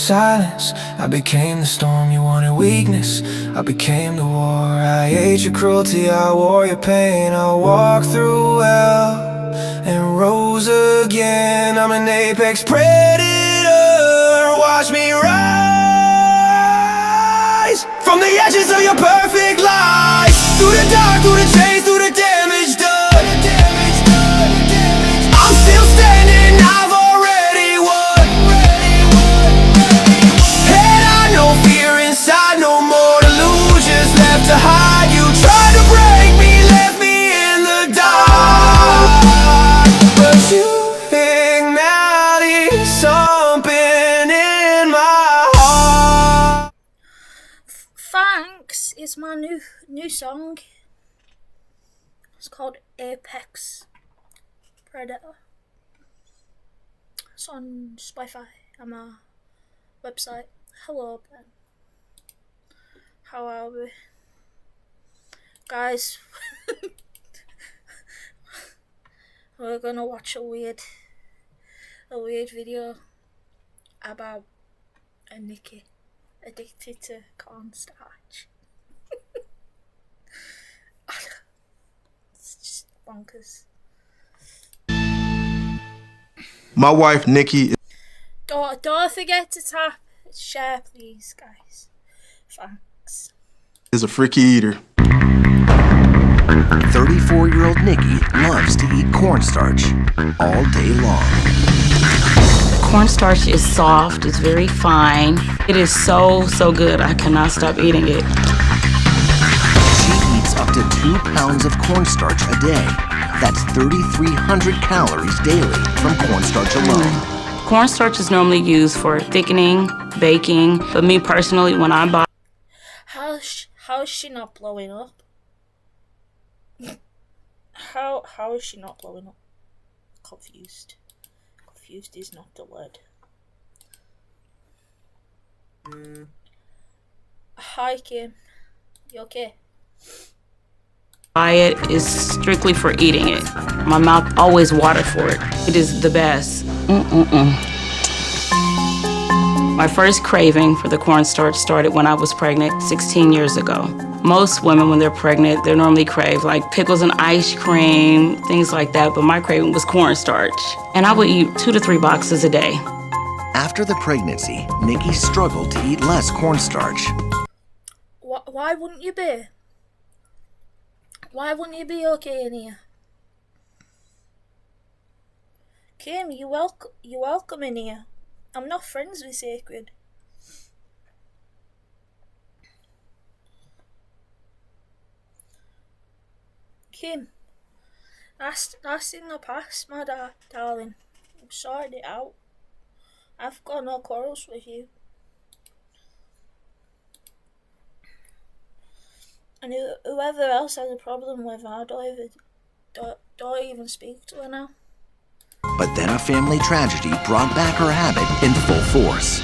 silence, I became the storm. You wanted weakness, I became the war. I ate your cruelty, I wore your pain. I walked through hell and rose again. I'm an apex predator, watch me rise from the ashes of your perfect lies. Through the dark, through the chains, through the damage done. I'm still standing, I've already won. Head high, no fear inside, no more delusions left to hide. You tried to break me, left me in the dark, but you ignited something in my heart. Thanks, it's my new song. It's called Apex Predator. It's on Spotify and my website. Hello, Ben. How are we? Guys, we're gonna watch a weird video about a Nikki addicted to cornstarch. It's just bonkers. My wife, Nikki, Don't forget to tap share, please, guys. Thanks. is a freaky eater. 34-year-old Nikki loves to eat cornstarch all day long. Cornstarch is soft, it's very fine. It is so good, I cannot stop eating it. She eats up to 2 pounds of cornstarch a day. That's 3,300 calories daily from cornstarch alone. Cornstarch is normally used for thickening, baking, but me personally, when I buy... How is she not blowing up? How is she not blowing up? Confused. Confused is not the word. Hi, Kim. You okay? Buy it is strictly for eating it. My mouth always watered for it. It is the best. My first craving for the cornstarch started when I was pregnant 16 years ago. Most women, when they're pregnant, they normally crave like pickles and ice cream, things like that, but my craving was cornstarch. And I would eat 2 to 3 boxes a day. After the pregnancy, Nikki struggled to eat less cornstarch. Why wouldn't you be? Why wouldn't you be okay in here? Kim, you're welcome in here. I'm not friends with Sacred. Kim, that's in the past, my darling. I'm sorting it out. I've got no quarrels with you. And whoever else has a problem with her, I don't even speak to her now. But then a family tragedy brought back her habit in full force.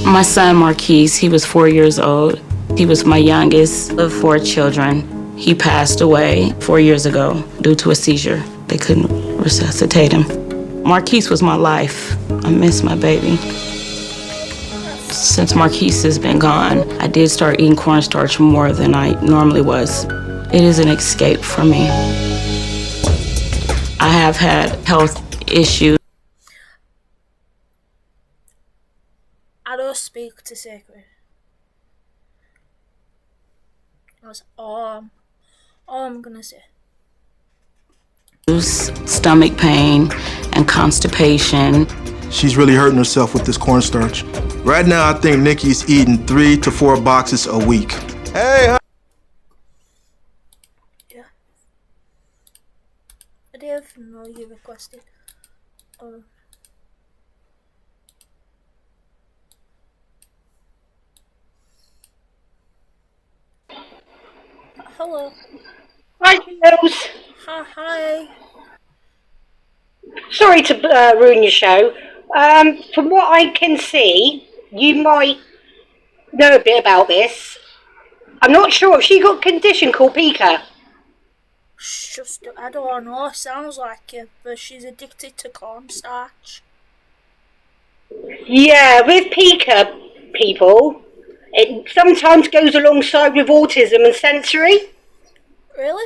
My son, Marquise, he was 4 years old. He was my youngest of 4 children. He passed away 4 years ago due to a seizure. They couldn't resuscitate him. Marquise was my life. I miss my baby. Since Marquise has been gone, I did start eating cornstarch more than I normally was. It is an escape for me. I have had health issues. I don't speak to Sacred. That's all I'm gonna say. Stomach pain and constipation. She's really hurting herself with this cornstarch. Right now, I think Nikki's eating 3 to 4 boxes a week. Hey, Yeah. I didn't know you requested. Hello. Hi, Chillz. Hi. Sorry to ruin your show. From what I can see, you might know a bit about this. I'm not sure if she got a condition called pica. Just, I don't know, sounds like it, but she's addicted to cornstarch. Yeah, with pica people, it sometimes goes alongside with autism and sensory. Really?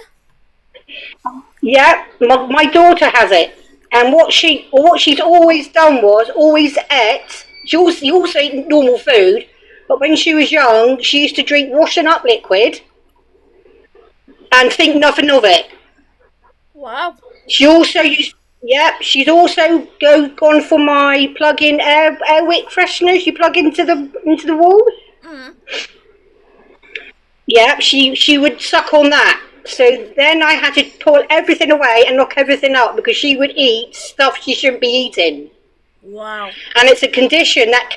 Yeah, my daughter has it, and what she's always done was always ate. She also ate normal food, but when she was young, she used to drink washing up liquid and think nothing of it. Wow. She also used. Yeah, she's also gone for my plug-in air wick fresheners you plug into the wall. Mm. Yeah, she would suck on that. So then I had to pull everything away and knock everything up because she would eat stuff she shouldn't be eating. Wow. And it's a condition that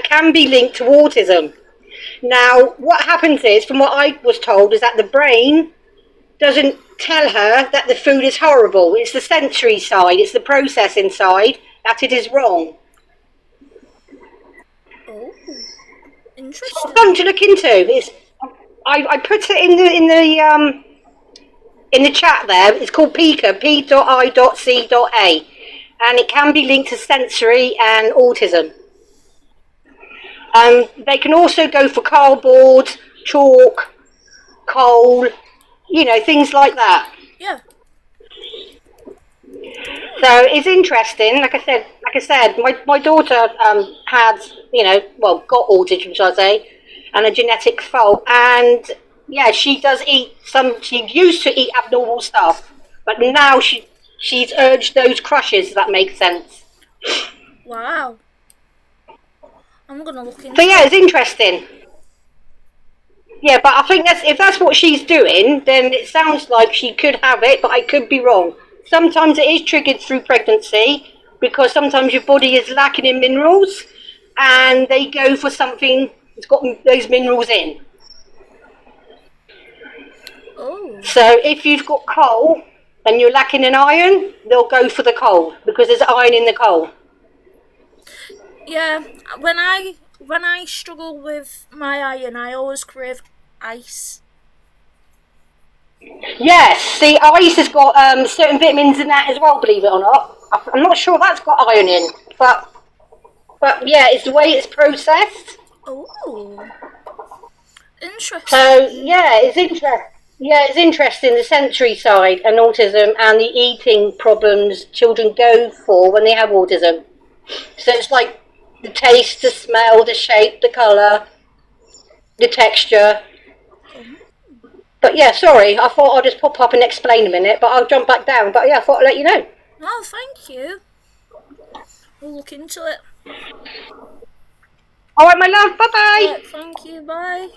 can be linked to autism. Now, what happens is, from what I was told, is that the brain doesn't tell her that the food is horrible. It's the sensory side, it's the processing side that it is wrong. Oh, interesting. Something to look into. I put it in the chat there. It's called PICA, P.I.C.A, and it can be linked to sensory and autism. They can also go for cardboard, chalk, coal, things like that. Yeah. So it's interesting. Like I said, my daughter had, got autism, shall I say, and a genetic fault. And yeah, she does eat she used to eat abnormal stuff, but now she's urged those crushes, if that makes sense. Wow. I'm gonna look into So yeah, it's interesting. Yeah, but I think if that's what she's doing, then it sounds like she could have it, but I could be wrong. Sometimes it is triggered through pregnancy because sometimes your body is lacking in minerals, and they go for something that's got those minerals in. Oh. So if you've got coal and you're lacking in iron, they'll go for the coal because there's iron in the coal. Yeah, when I struggle with my iron, I always crave ice. Yes, see, ice has got certain vitamins in that as well, believe it or not. I'm not sure that's got iron in, but yeah, it's the way it's processed. Oh, interesting. So yeah, it's interesting. Yeah, it's interesting, the sensory side and autism and the eating problems children go for when they have autism. So it's like the taste, the smell, the shape, the colour, the texture. But yeah, sorry, I thought I'd just pop up and explain a minute, but I'll jump back down. But yeah, I thought I'd let you know. No, thank you. We'll look into it. Alright, my love, bye-bye. Yeah, thank you, bye.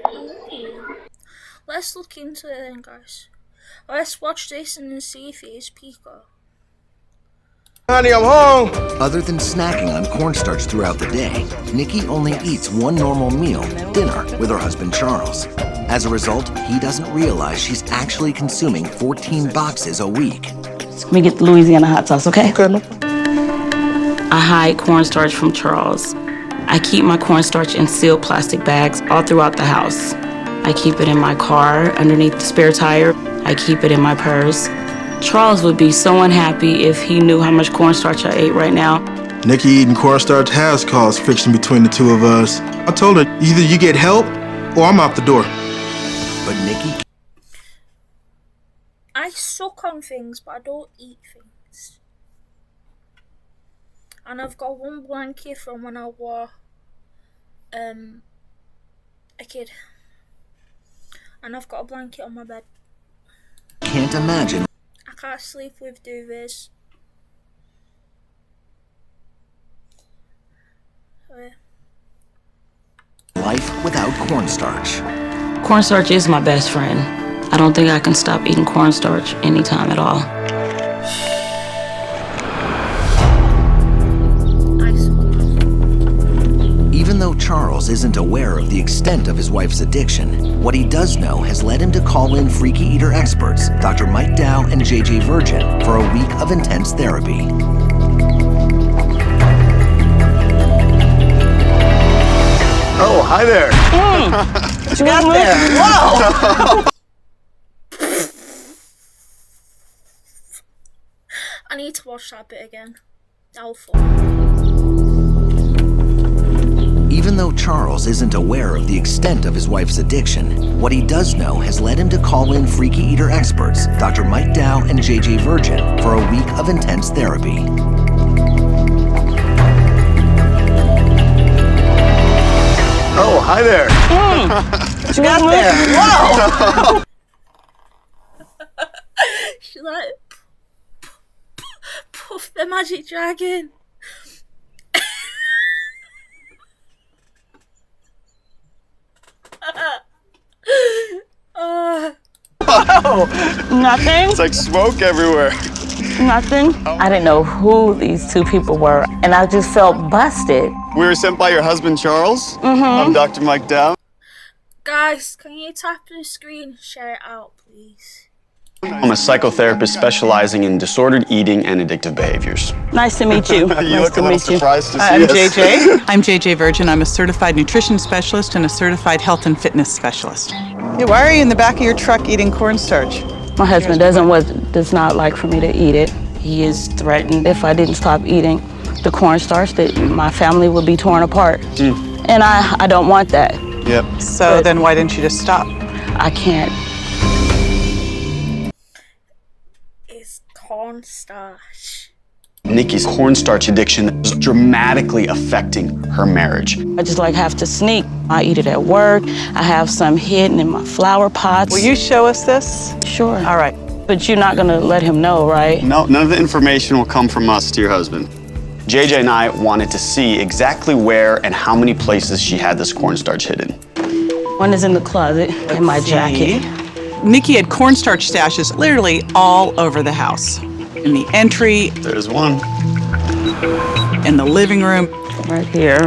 Ooh. Let's look into it then, guys. Let's watch this and then see if it is Pico. Honey, I'm home. Other than snacking on cornstarch throughout the day, Nikki only eats one normal meal, dinner, with her husband Charles. As a result, he doesn't realize she's actually consuming 14 boxes a week. Let me get the Louisiana hot sauce, okay? Okay, no. I hide cornstarch from Charles. I keep my cornstarch in sealed plastic bags all throughout the house. I keep it in my car, underneath the spare tire. I keep it in my purse. Charles would be so unhappy if he knew how much cornstarch I ate right now. Nikki eating cornstarch has caused friction between the two of us. I told her, either you get help or I'm out the door. But Nikki I suck on things, but I don't eat things. And I've got one blanket from when I was a kid. And I've got a blanket on my bed. can't imagine I can't sleep with duvets. So, yeah. life without cornstarch. Cornstarch is my best friend. I don't think I can stop eating cornstarch anytime at all. I suck. Even though Charles isn't aware of the extent of his wife's addiction, what he does know has led him to call in freaky eater experts, Dr. Mike Dow and JJ Virgin, for a week of intense therapy. Oh, hi there. What you got there? Whoa! I need to watch that bit again. Doubtful. Even though Charles isn't aware of the extent of his wife's addiction, what he does know has led him to call in freaky eater experts, Dr. Mike Dow and JJ Virgin, for a week of intense therapy. Oh, hi there. What you got there? Whoa! She's like, Puff the magic dragon. Nothing? It's like smoke everywhere. Nothing. I didn't know who these two people were, and I just felt busted. We were sent by your husband, Charles. I'm Dr. Mike Dow. Guys, can you tap the screen? Share it out, please. I'm a psychotherapist specializing in disordered eating and addictive behaviors. Nice to meet you. You Nice look to a little meet you. surprised to see I'm us. JJ. I'm JJ Virgin. I'm a certified nutrition specialist and a certified health and fitness specialist. Yeah, why are you in the back of your truck eating cornstarch? My husband does not like for me to eat it. He is threatened if I didn't stop eating the cornstarch that my family would be torn apart. And I don't want that. Yep. So then why didn't you just stop? I can't. It's cornstarch. Nikki's cornstarch addiction is dramatically affecting her marriage. I just have to sneak. I eat it at work. I have some hidden in my flower pots. Will you show us this? Sure. All right. But you're not gonna let him know, right? No, none of the information will come from us to your husband. JJ and I wanted to see exactly where and how many places she had this cornstarch hidden. One is in the closet, in my jacket. Nikki had cornstarch stashes literally all over the house. In the entry, There's one. in the living room. Right here.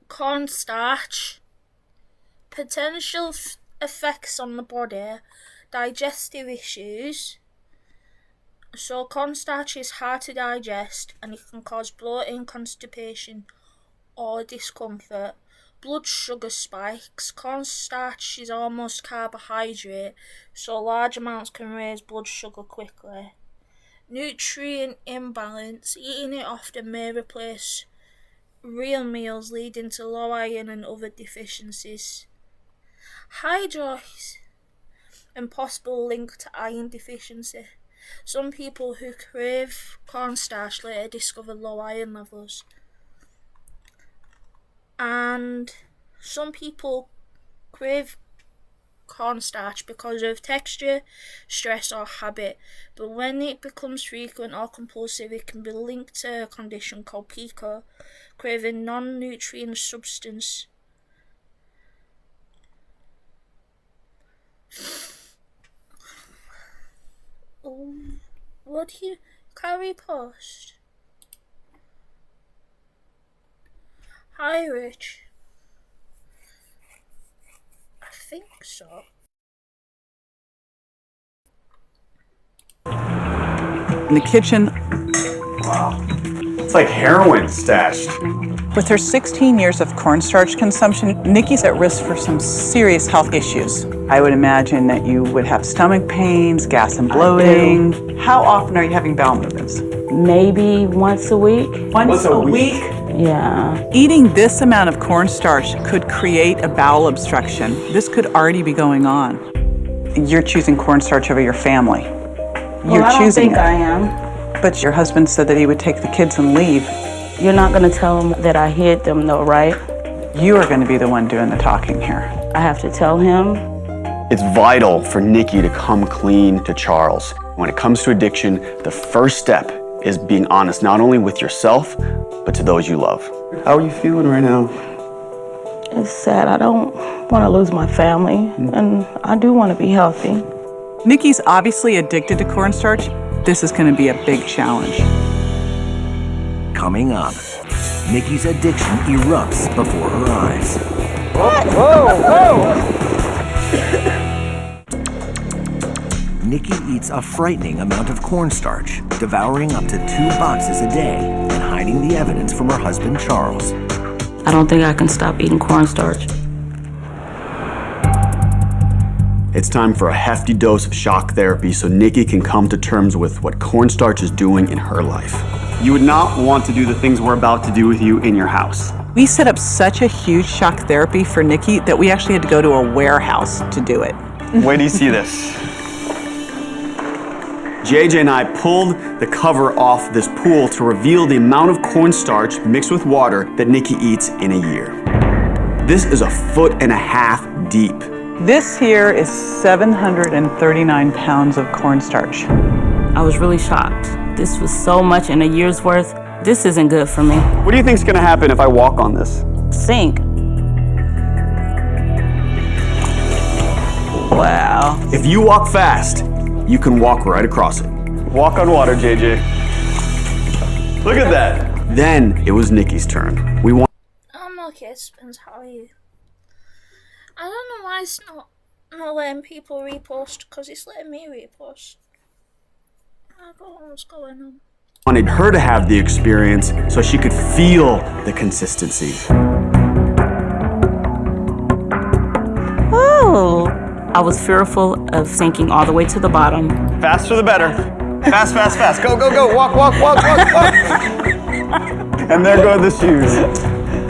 Cornstarch. Potential effects on the body. Digestive issues. So cornstarch is hard to digest and it can cause bloating, constipation or discomfort. Blood sugar spikes. Cornstarch is almost carbohydrate, so large amounts can raise blood sugar quickly. Nutrient imbalance. Eating it often may replace real meals, leading to low iron and other deficiencies. Hydrosis and possible link to iron deficiency. Some people who crave cornstarch later discover low iron levels. And some people crave cornstarch because of texture, stress or habit, but when it becomes frequent or compulsive it can be linked to a condition called PICO, craving non-nutrient substance. What do you carry post? Hi, Rich. I think so. In the kitchen, It's like heroin stashed. with her 16 years of cornstarch consumption, Nikki's at risk for some serious health issues. I would imagine that you would have stomach pains, gas and bloating. How often are you having bowel movements? Maybe once a week. Once a week? Yeah. Eating this amount of cornstarch could create a bowel obstruction. This could already be going on. You're choosing cornstarch over your family. You're Well, I don't choosing think it. I am. But your husband said that he would take the kids and leave. You're not gonna tell him that I hid them though, right? You are going to be the one doing the talking here. I have to tell him. It's vital for Nikki to come clean to Charles. When it comes to addiction, the first step is being honest, not only with yourself, but to those you love. How are you feeling right now? It's sad. I don't want to lose my family, and I do want to be healthy. Nikki's obviously addicted to cornstarch. This is going to be a big challenge. Coming up, Nikki's addiction erupts before her eyes. Nikki eats a frightening amount of cornstarch, devouring up to 2 boxes a day and hiding the evidence from her husband, Charles. I don't think I can stop eating cornstarch. It's time for a hefty dose of shock therapy so Nikki can come to terms with what Cornstarch is doing in her life. You would not want to do the things we're about to do with you in your house. We set up such a huge shock therapy for Nikki that we actually had to go to a warehouse to do it. Wait till you see this. JJ and I pulled the cover off this pool to reveal the amount of cornstarch mixed with water that Nikki eats in a year. This is 1.5 feet deep. This here is 739 pounds of cornstarch. I was really shocked. This was so much in a year's worth. This isn't good for me. What do you think's gonna happen if I walk on this? Sink. Wow. If you walk fast, you can walk right across it. Walk on water, JJ. Look at that. Then it was Nikki's turn. We want. I'm okay, Spence. How are you? I don't know why it's not letting people repost, because it's letting me repost. I don't know what's going on. Wanted her to have the experience so she could feel the consistency. Oh. I was fearful of sinking all the way to the bottom. Faster the better. Fast, fast, fast. Go, go, go. Walk, walk, walk, walk, walk. And there go the shoes.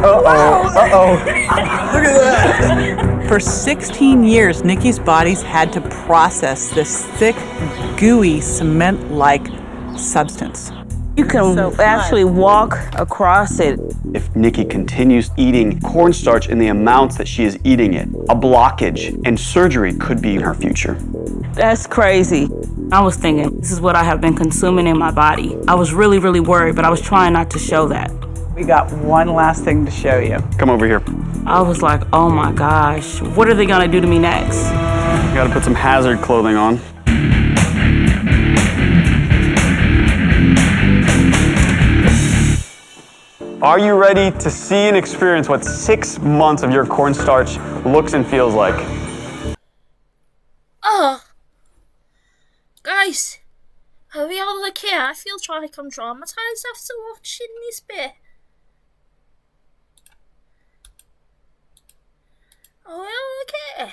Uh-oh, uh-oh. Look at that. For 16 years, Nikki's body's had to process this thick, gooey, cement-like substance. You can actually walk across it. If Nikki continues eating cornstarch in the amounts that she is eating it, a blockage and surgery could be in her future. That's crazy. I was thinking, this is what I have been consuming in my body. I was really, really worried, but I was trying not to show that. We got one last thing to show you. Come over here. I was like, oh my gosh, what are they gonna do to me next? You gotta put some hazard clothing on. Are you ready to see and experience what 6 months of your cornstarch looks and feels like? Oh! Guys! Are we all okay? I feel like I'm traumatized after watching this bit. Are we all okay?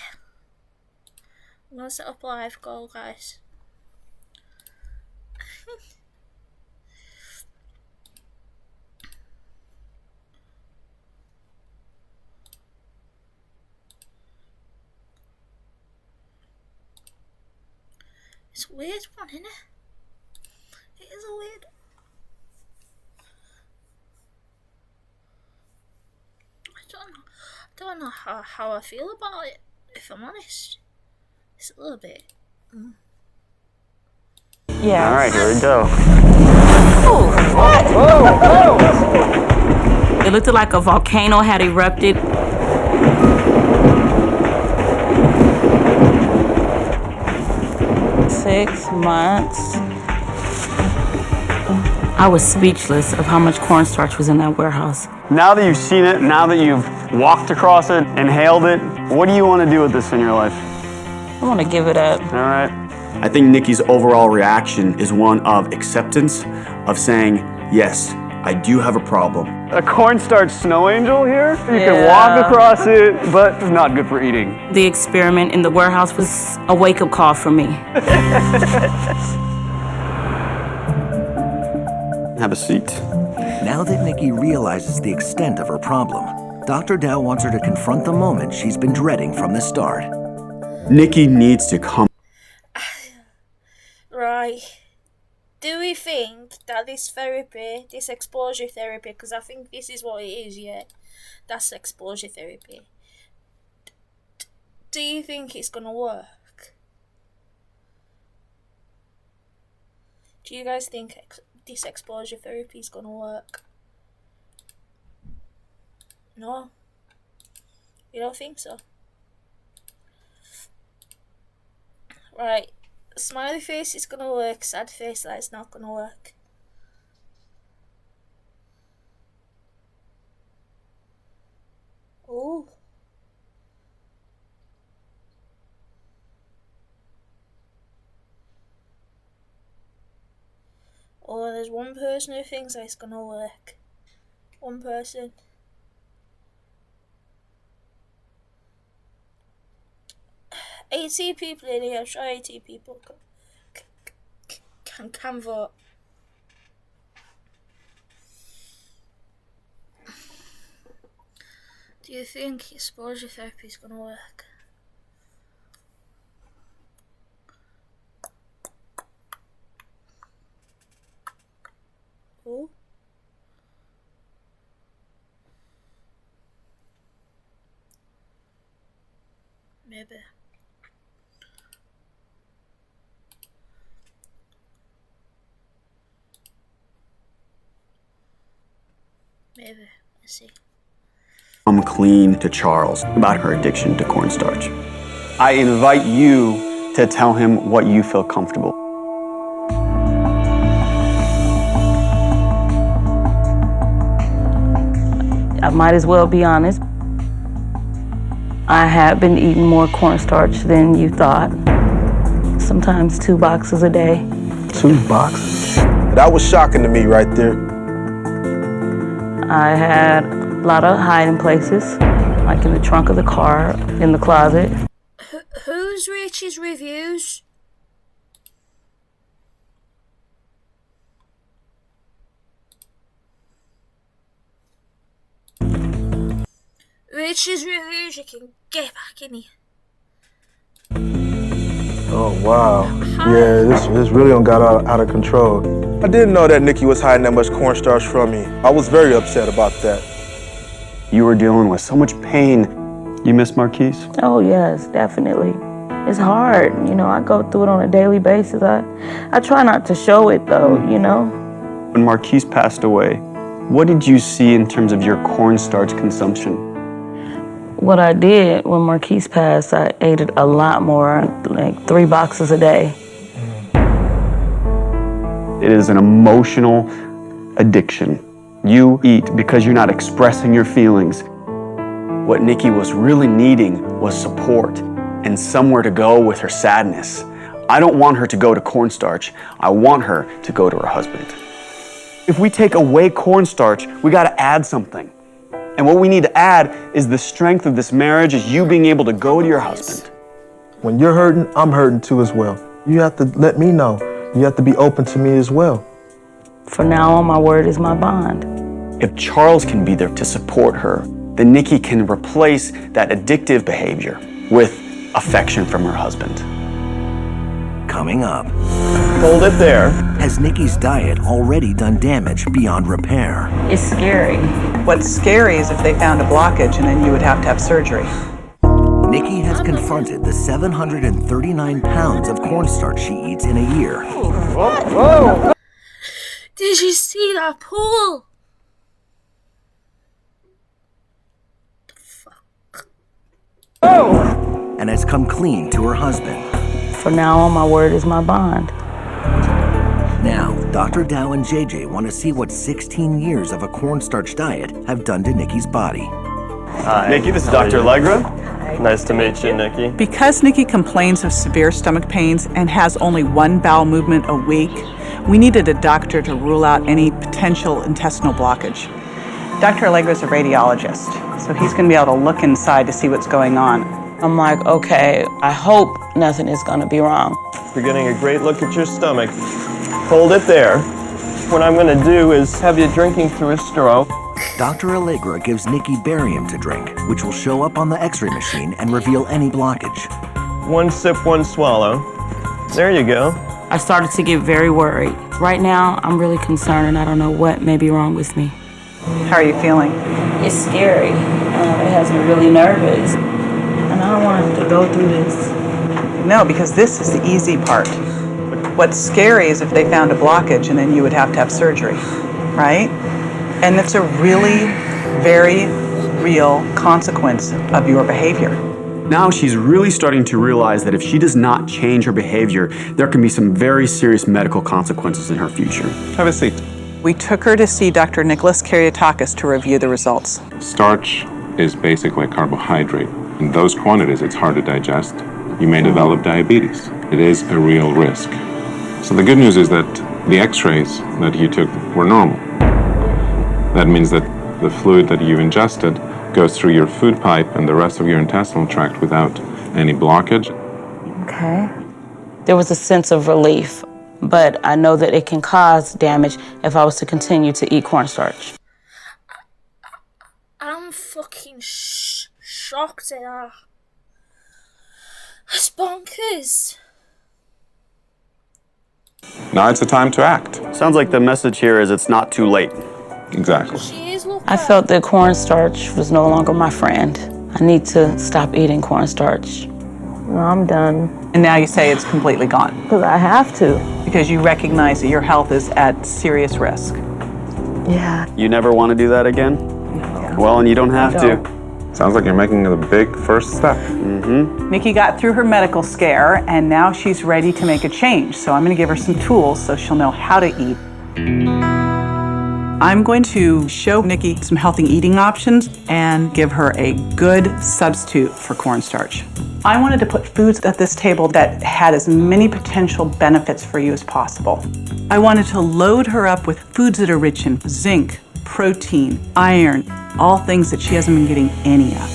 I'm gonna set up a live goal, guys. It's a weird one, isn't it? It is a weird one. I don't know how I feel about it, if I'm honest. It's a little bit. Yeah. All right, here we go. Oh, what? Whoa, whoa! It looked like a volcano had erupted. 6 months. I was speechless of how much cornstarch was in that warehouse. Now that you've seen it, now that you've walked across it, inhaled it, what do you want to do with this in your life? I want to give it up. All right. I think Nikki's overall reaction is one of acceptance, of saying, yes, I do have a problem. A cornstarch snow angel here? You can walk across it, but it's not good for eating. The experiment in the warehouse was a wake-up call for me. Have a seat. Now that Nikki realizes the extent of her problem, Dr. Dow wants her to confront the moment she's been dreading from the start. Nikki needs to come. Right. Do we think that this therapy, this exposure therapy, because I think this is what it is, yeah, that's exposure therapy. Do you think it's gonna work? Do you guys think this exposure therapy is gonna work? No? You don't think so? Right. Smiley face is gonna work, sad face that is not gonna work. Oh. Oh, there's one person who thinks that it's gonna work. One person. 18 people in here. I'm sure 18 people can vote. Do you think exposure therapy is going to work? Oh. Maybe. Let's see. Come clean to Charles about her addiction to cornstarch. I invite you to tell him what you feel comfortable. I might as well be honest. I have been eating more cornstarch than you thought. Sometimes 2 boxes a day. 2 boxes? That was shocking to me right there. I had a lot of hiding places, like in the trunk of the car, in the closet. Who's Richie's reviews? Richie's reviews, you can get back in here. Oh, wow. Yeah, this really done got out of control. I didn't know that Nikki was hiding that much cornstarch from me. I was very upset about that. You were dealing with so much pain. You miss Marquise? Oh yes, definitely. It's hard, you know, I go through it on a daily basis. I try not to show it though, you know. When Marquise passed away, what did you see in terms of your cornstarch consumption? What I did when Marquise passed, I ate it a lot more, like 3 boxes a day. It is an emotional addiction. You eat because you're not expressing your feelings. What Nikki was really needing was support and somewhere to go with her sadness. I don't want her to go to cornstarch. I want her to go to her husband. If we take away cornstarch, we gotta add something. And what we need to add is the strength of this marriage, is you being able to go to your husband. When you're hurting, I'm hurting too as well. You have to let me know. You have to be open to me as well. For now on, my word is my bond. If Charles can be there to support her, then Nikki can replace that addictive behavior with affection from her husband. Coming up. Hold it there. Has Nikki's diet already done damage beyond repair? It's scary. What's scary is if they found a blockage and then you would have to have surgery. Nikki has confronted the 739 pounds of cornstarch she eats in a year. Whoa. Did you see that pool? The fuck? And has come clean to her husband. For now on, my word is my bond. Now, Dr. Dow and JJ want to see what 16 years of a cornstarch diet have done to Nikki's body. Hi. Nikki, this is Dr. Allegra. Nice to meet you, Nikki. Because Nikki complains of severe stomach pains and has only 1 bowel movement a week, we needed a doctor to rule out any potential intestinal blockage. Dr. Allegra is a radiologist, so he's going to be able to look inside to see what's going on. I'm like, okay, I hope nothing is gonna be wrong. You're getting a great look at your stomach. Hold it there. What I'm going to do is have you drinking through a straw. Dr. Allegra gives Nikki barium to drink, which will show up on the x-ray machine and reveal any blockage. 1 sip, 1 swallow. There you go. I started to get very worried. Right now, I'm really concerned and I don't know what may be wrong with me. How are you feeling? It's scary. It has me really nervous. And I don't want to go through this. No, because this is the easy part. What's scary is if they found a blockage and then you would have to have surgery, right? And that's a really very real consequence of your behavior. Now she's really starting to realize that if she does not change her behavior, there can be some very serious medical consequences in her future. Have a seat. We took her to see Dr. Nicholas Karyotakis to review the results. Starch is basically a carbohydrate. In those quantities, it's hard to digest. You may develop diabetes. It is a real risk. So the good news is that the x-rays that you took were normal. That means that the fluid that you ingested goes through your food pipe and the rest of your intestinal tract without any blockage. okay. There was a sense of relief, but I know that it can cause damage if I was to continue to eat cornstarch. I'm fucking shocked at that. It's bonkers. Now it's the time to act. Sounds like the message here is it's not too late. Exactly. She is looking. I felt that cornstarch was no longer my friend. I need to stop eating cornstarch. Well, I'm done. And now you say it's completely gone. Because I have to. Because you recognize that your health is at serious risk. Yeah. You never want to do that again? Yeah. Well, and you don't have to. Sounds like you're making a big first step. Nikki got through her medical scare, and now she's ready to make a change. So I'm going to give her some tools so she'll know how to eat. I'm going to show Nikki some healthy eating options and give her a good substitute for cornstarch. I wanted to put foods at this table that had as many potential benefits for you as possible. I wanted to load her up with foods that are rich in zinc, protein, iron, all things that she hasn't been getting any of.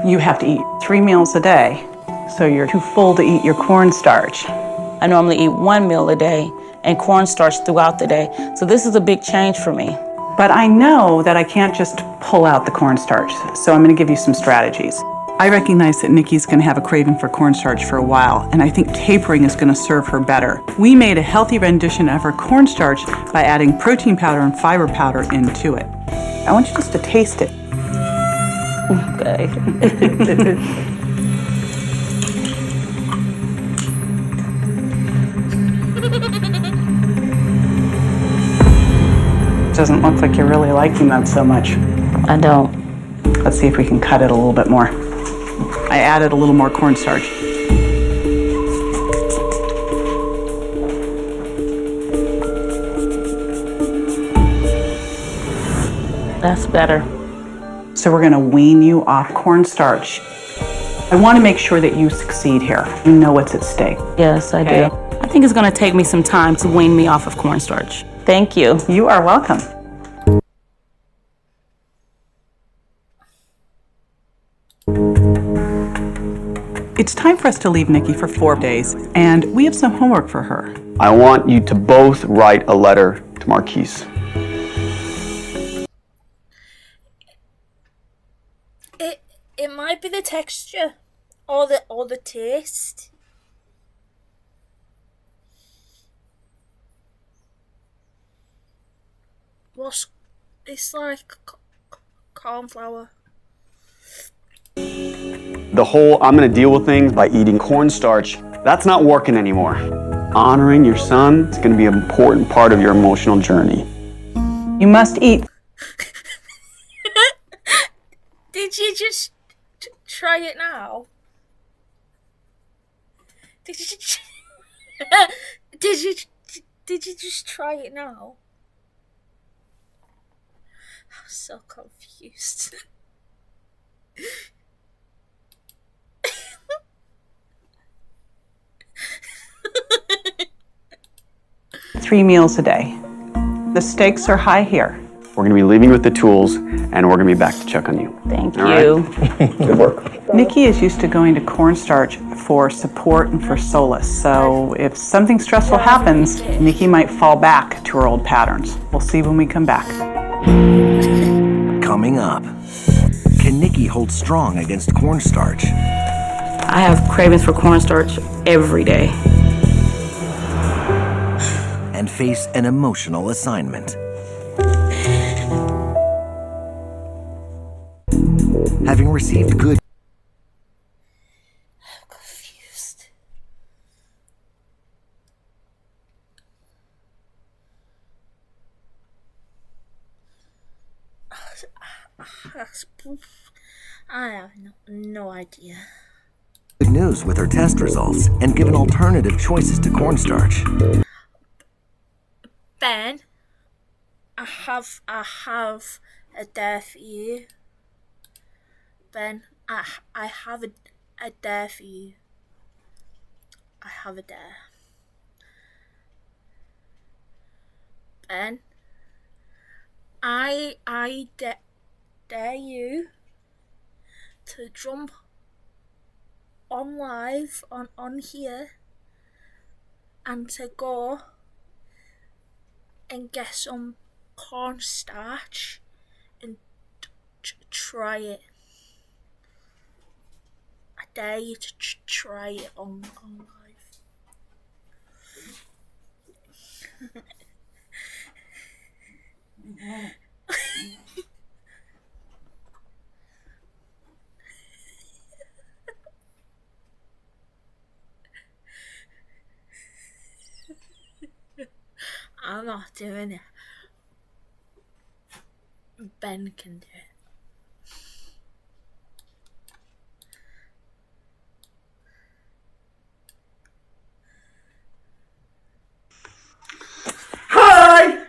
You have to eat 3 meals a day, so you're too full to eat your cornstarch. I normally eat 1 meal a day and cornstarch throughout the day, so this is a big change for me. But I know that I can't just pull out the cornstarch, so I'm going to give you some strategies. I recognize that Nikki's going to have a craving for cornstarch for a while, and I think tapering is going to serve her better. We made a healthy rendition of her cornstarch by adding protein powder and fiber powder into it. I want you just to taste it. Okay. Doesn't look like you're really liking that so much. I don't. Let's see if we can cut it a little bit more. I added a little more cornstarch. That's better. So we're gonna wean you off cornstarch. I wanna make sure that you succeed here. You know what's at stake. Yes, I Okay. do. I think it's going to take me some time to wean me off of cornstarch. Thank you. You are welcome. It's time for us to leave Nikki for 4 days, and we have some homework for her. I want you to both write a letter to Marquise. It might be the texture or the taste. It's like cornflour. The whole I'm gonna deal with things by eating cornstarch, that's not working anymore. Honoring your son is gonna be an important part of your emotional journey. You must eat. Did you just try it now? Did you did you just try it now? I'm so confused. 3 meals a day. The stakes are high here. We're gonna be leaving with the tools, and we're gonna be back to check on you. Thank All you. right? Good work. Nikki is used to going to cornstarch for support and for solace, so if something stressful happens, Nikki might fall back to her old patterns. We'll see when we come back. Coming up, can Nikki hold strong against cornstarch? I have cravings for cornstarch every day. And face an emotional assignment. Having received good I'm confused. I have no idea. good news with her test results and given alternative choices to cornstarch. Ben, I have a dare for you. Ben, I have a dare for you. I have a dare. Ben, I dare you to jump on live on here and to go and get some cornstarch and try it. I dare you to try it on live. I'm not doing it. Ben can do it. Hi!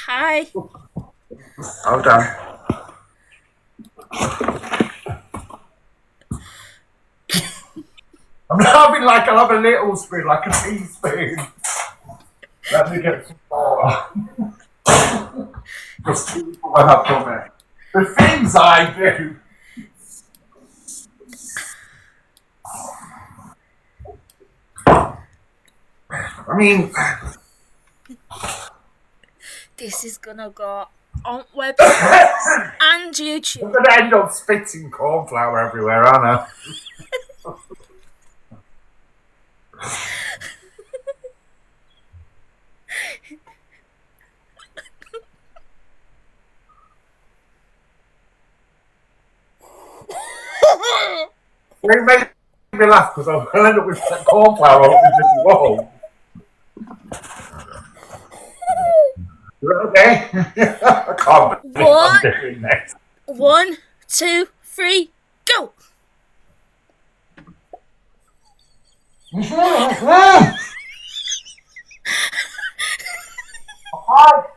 Hi. Hold on. I'm having like I'll have a little spoon, like a teaspoon. Let me get some more. Just people will have done it. The things I do. I mean, This is gonna go on websites and YouTube. I'm gonna end up spitting cornflour everywhere, aren't I? It made me laugh because I'll end up with cornflower all over the wall. Okay. I can't believe I'm doing this. 1, 2, 3, go!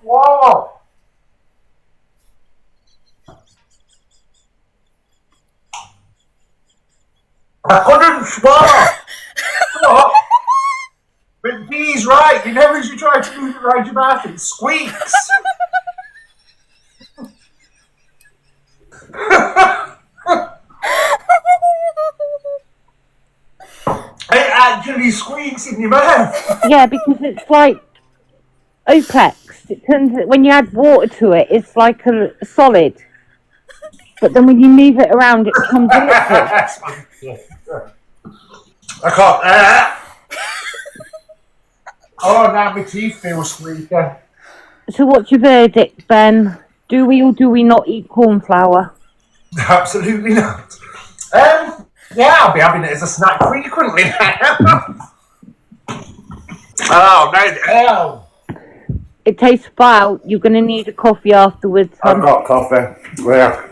Wow. I couldn't swallow. What? But Dee's right. You know, as you try to move it around your mouth, it squeaks. It actually squeaks in your mouth. Yeah, because it's like Oplex. It turns when you add water to it, it's like a solid. But then when you move it around, it becomes a liquid. I can't. Oh, now my teeth feel squeaky. So what's your verdict, Ben? Do we or do we not eat cornflour? Absolutely not. Yeah, I'll be having it as a snack frequently now. Oh, no. Oh. It tastes foul. You're going to need a coffee afterwards. I've got coffee. Yeah.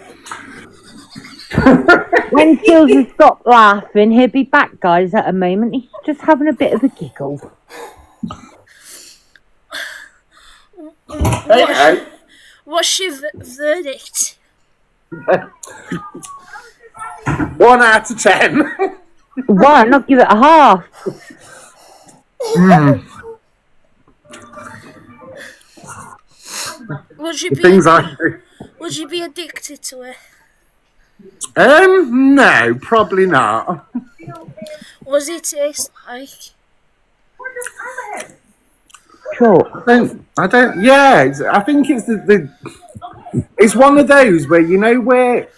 When Chillz has stopped laughing, he'll be back, guys, at a moment. He's just having a bit of a giggle. What's your verdict? 1 out of 10. 1? I'll give it a half. Would you be addicted to it? No, probably not. What does it taste like? Sure. I don't. Yeah, I think it's it's one of those where you know where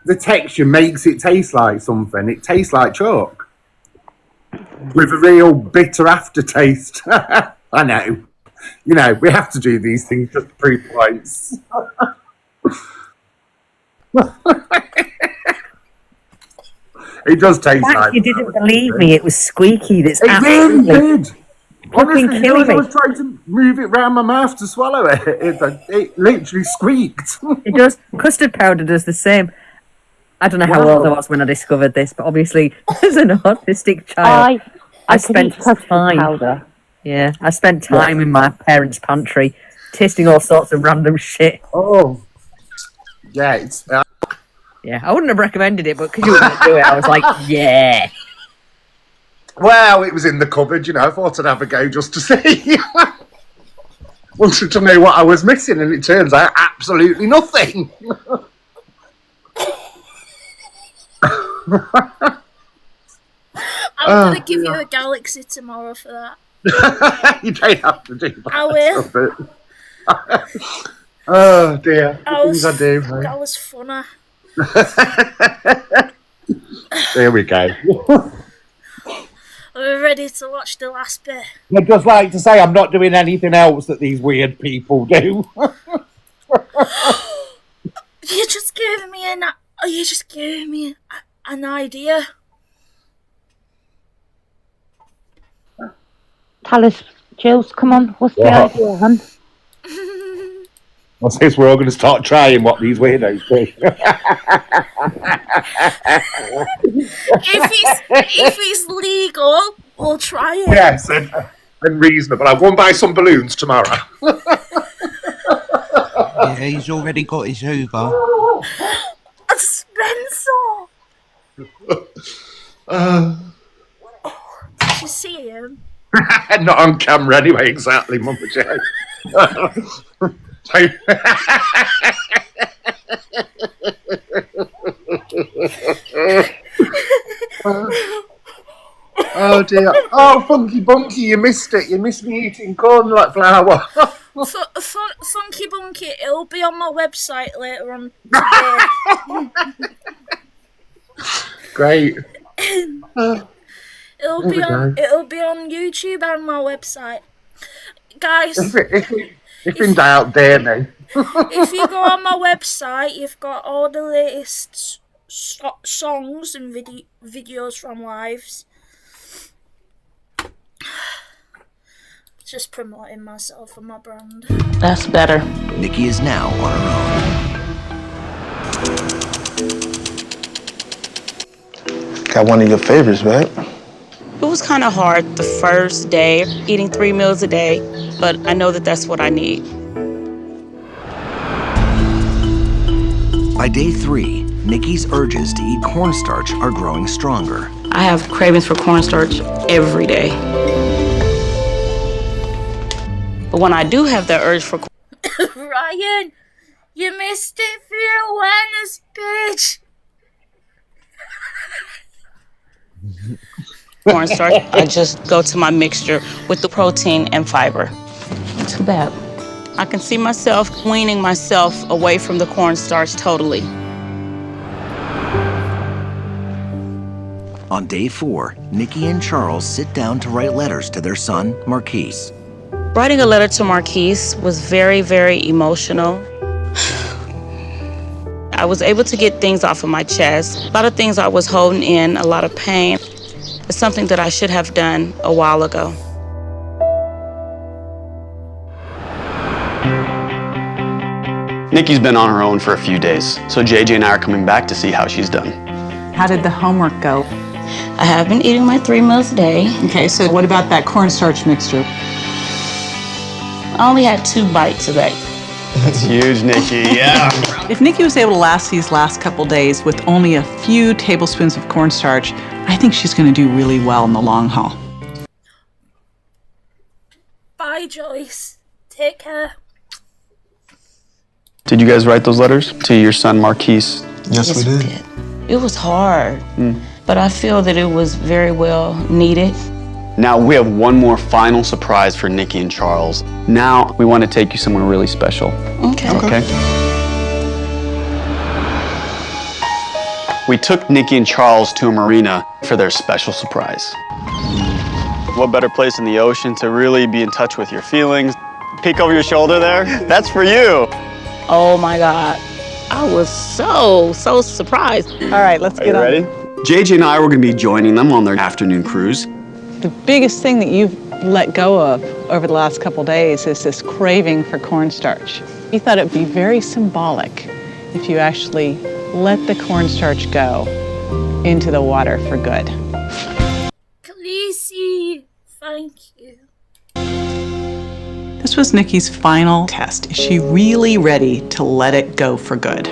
the texture makes it taste like something. It tastes like chalk with a real bitter aftertaste. I know. You know, we have to do these things just to prove points. It does taste like. You didn't believe me. It was squeaky. That's it really did. Honestly, killing me. I was trying to move it around my mouth to swallow it. It literally squeaked. It does. Custard powder does the same. I don't know how old I was when I discovered this, but obviously, as an autistic child, I spent time. Powder. Yeah, I spent time in my parents' pantry, tasting all sorts of random shit. Oh, yeah, it's. Yeah, I wouldn't have recommended it, but because you were going to do it, I was like, yeah. Well, it was in the cupboard, you know. I thought I'd have a go just to see. Wanted to know what I was missing, and it turns out absolutely nothing. I'm gonna give you a galaxy tomorrow for that. You don't have to do that. I will. Oh dear. That Things I do. That was funny. There we go. Are we ready to watch the last bit? I'd just like to say I'm not doing anything else that these weird people do. You just gave me an idea. Tell us, Chillz, come on. What's the idea, hun? I guess we're all going to start trying what these weirdos do. If it's legal, we'll try it. Yes, and reasonable. I'll go and buy some balloons tomorrow. Yeah, he's already got his Hoover. Spencer! Did you see him? Not on camera anyway, exactly, Mum and Joe. Oh dear. Oh, Funky Bunky, you missed it. You missed me eating corn like flour. Funky Bunky, it'll be on my website later on today. Great. It'll be on YouTube and my website. Guys, if in doubt, dare me. If you go on my website, you've got all the latest songs and videos from lives. Just promoting myself and my brand. That's better. Nikki is now on her own. Got one of your favorites, right? It was kind of hard the first day, eating 3 meals a day, but I know that that's what I need. By day 3, Nikki's urges to eat cornstarch are growing stronger. I have cravings for cornstarch every day. But when I do have that urge for Ryan, you missed it for your awareness, bitch. cornstarch, I just go to my mixture with the protein and fiber. Too bad. I can see myself weaning myself away from the cornstarch totally. On day 4, Nikki and Charles sit down to write letters to their son, Marquise. Writing a letter to Marquise was very, very emotional. I was able to get things off of my chest. A lot of things I was holding in, a lot of pain. It's something that I should have done a while ago. Nikki's been on her own for a few days, so JJ and I are coming back to see how she's done. How did the homework go? I have been eating my 3 meals a day. Okay, so what about that cornstarch mixture? I only had 2 bites of that. That's huge, Nikki, yeah. If Nikki was able to last these last couple days with only a few tablespoons of cornstarch, I think she's going to do really well in the long haul. Bye, Joyce. Take care. Did you guys write those letters to your son, Marquise? Yes, we did. It was hard, but I feel that it was very well needed. Now we have one more final surprise for Nikki and Charles. Now we want to take you somewhere really special. Okay. We took Nikki and Charles to a marina for their special surprise. What better place in the ocean to really be in touch with your feelings? Peek over your shoulder there? That's for you. Oh my God. I was so surprised. All right, let's get on. Are you ready? JJ and I were going to be joining them on their afternoon cruise. The biggest thing that you've let go of over the last couple days is this craving for cornstarch. We thought it would be very symbolic if you actually let the cornstarch go into the water for good. Khaleesi, thank you. This was Nikki's final test. Is she really ready to let it go for good?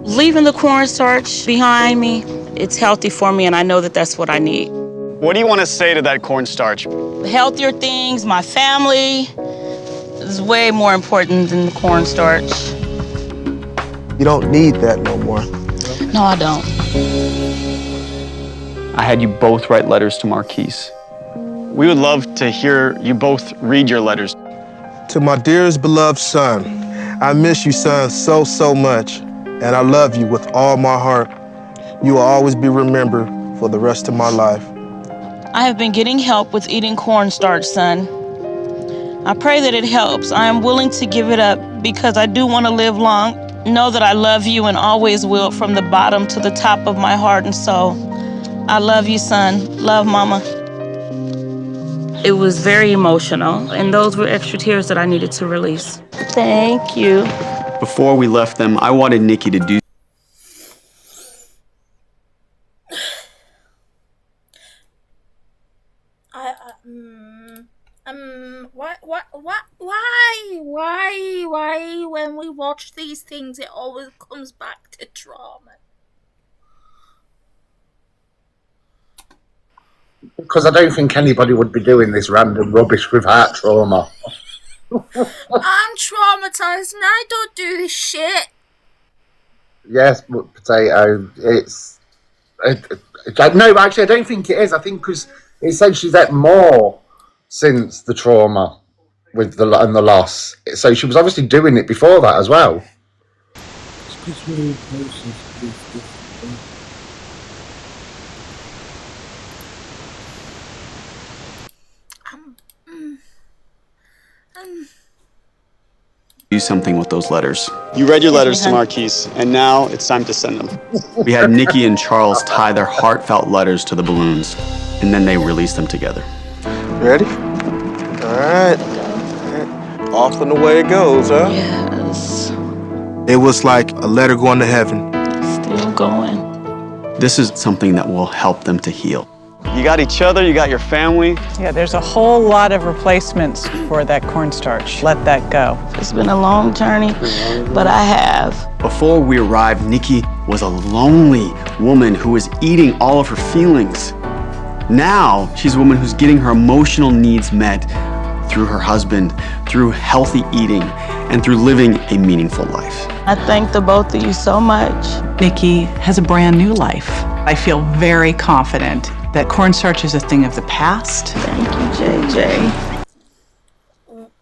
Leaving the cornstarch behind me, it's healthy for me, and I know that that's what I need. What do you want to say to that cornstarch? Healthier things, my family, is way more important than the cornstarch. You don't need that no more. No, I don't. I had you both write letters to Marquise. We would love to hear you both read your letters. To my dearest beloved son, I miss you, son, so, so much. And I love you with all my heart. You will always be remembered for the rest of my life. I have been getting help with eating cornstarch, son. I pray that it helps. I am willing to give it up because I do want to live long. Know that I love you and always will from the bottom to the top of my heart and soul. I love you, son. Love, Mama. It was very emotional, and those were extra tears that I needed to release. Thank you. Before we left them, I wanted Nikki to do why, when we watch these things, it always comes back to trauma? Because I don't think anybody would be doing this random rubbish without trauma. I'm traumatized and I don't do this shit. Yes, but potato, no, actually, I don't think it is. I think because it said she's had more since the trauma with the loss. So she was obviously doing it before that as well. do something with those letters. You read your letters to Marquise, and now it's time to send them. We had Nikki and Charles tie their heartfelt letters to the balloons, and then they released them together. Ready? All right. Off and away it goes, huh? Yes. It was like a letter going to heaven. Still going. This is something that will help them to heal. You got each other, you got your family. Yeah, there's a whole lot of replacements for that cornstarch. Let that go. It's been a long journey, but I have. Before we arrived, Nikki was a lonely woman who was eating all of her feelings. Now, she's a woman who's getting her emotional needs met through her husband, through healthy eating, and through living a meaningful life. I thank the both of you so much. Nikki has a brand new life. I feel very confident that cornstarch is a thing of the past. Thank you, JJ.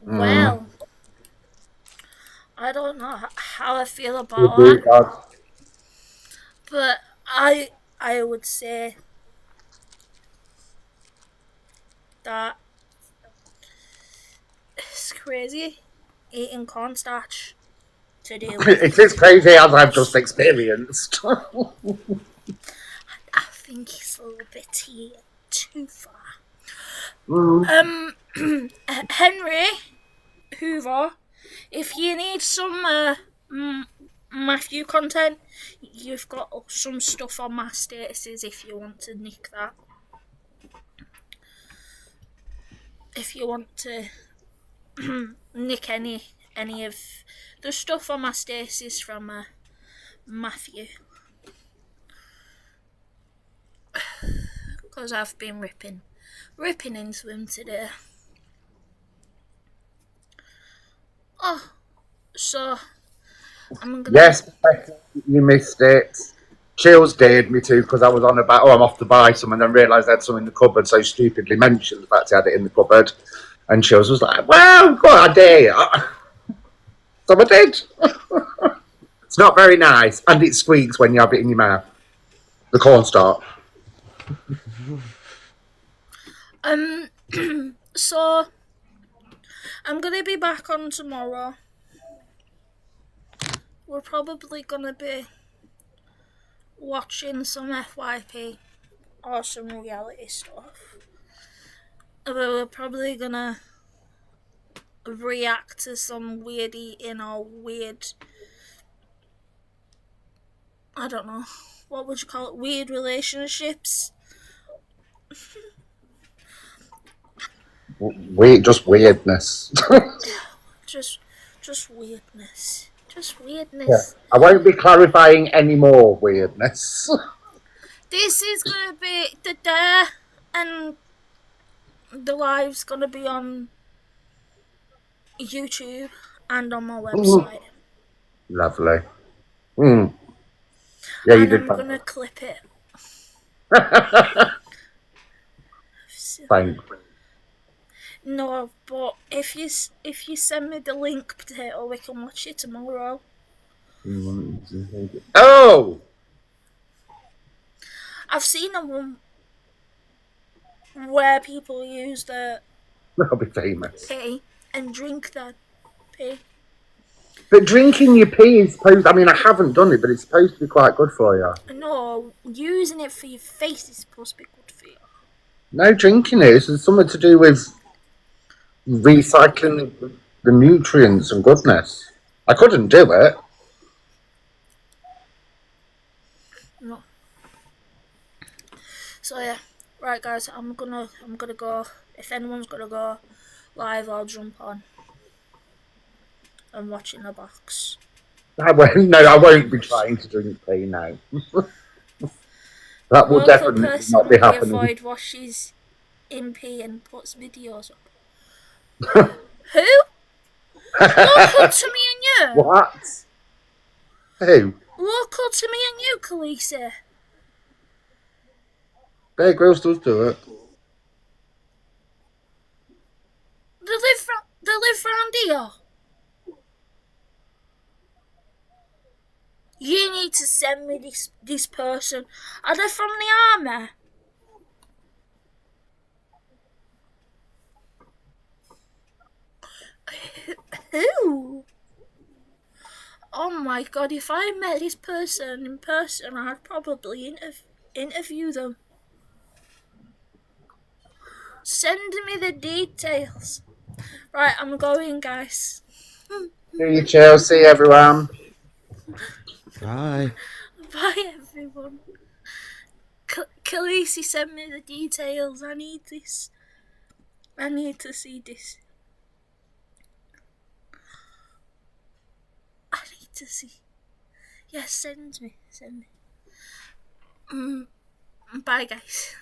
Well, I don't know how I feel about that, but I would say that it's crazy eating cornstarch to do with. It is crazy as I've just experienced. I think it's a little bit too far. Henry Hoover, if you need some Matthew content, you've got some stuff on my statuses if you want to nick that. If you want to nick any of the stuff on my statuses from Matthew. Because I've been ripping into him today. Oh, so I'm gonna. Yes, you missed it. Chillz dared me to because I was on about, I'm off to buy some, and then realised I had some in the cupboard, so stupidly mentioned the fact I had it in the cupboard. And Chillz was like, "Well, God, I dare you." So I did. It's not very nice, and it squeaks when you have it in your mouth. The cornstarch. So I'm gonna be back on tomorrow. We're probably gonna be watching some FYP or some reality stuff. We're probably gonna react to some weird eating or weird, I don't know, what would you call it, weird relationships. Just weirdness. just weirdness. Just weirdness. Yeah. I won't be clarifying any more weirdness. This is gonna be the day, and the live's gonna be on YouTube and on my website. Lovely. Yeah, you did. I'm gonna clip it. Thanks. No, but if you send me the link, Potato, we can watch it tomorrow. Oh! I've seen a one where people use the That'll be famous. pee and drink that pee. But drinking your pee is supposed... I mean, I haven't done it, but it's supposed to be quite good for you. No, using it for your face is supposed to be good for you. No, drinking it is something to do with recycling the nutrients and goodness. I couldn't do it. No. So yeah, right guys, I'm gonna go. If anyone's gonna go live, I'll jump on and watch in the box. I won't be trying to drink pee now. That will definitely not be happening. Avoid washes in pee and puts videos up. Who? Local to me and you. What? Who? Local to me and you, Khaleesi. Bear Grylls does do it. They live round here. You need to send me this person. Are they from the army? Who? Oh my god, if I met this person in person, I'd probably interview them. Send me the details. Right, I'm going, guys. See you, Chelsea, everyone. Bye. Bye, everyone. Khaleesi, send me the details. I need this. I need to see this. I need to see. Yes, send me. Bye, guys.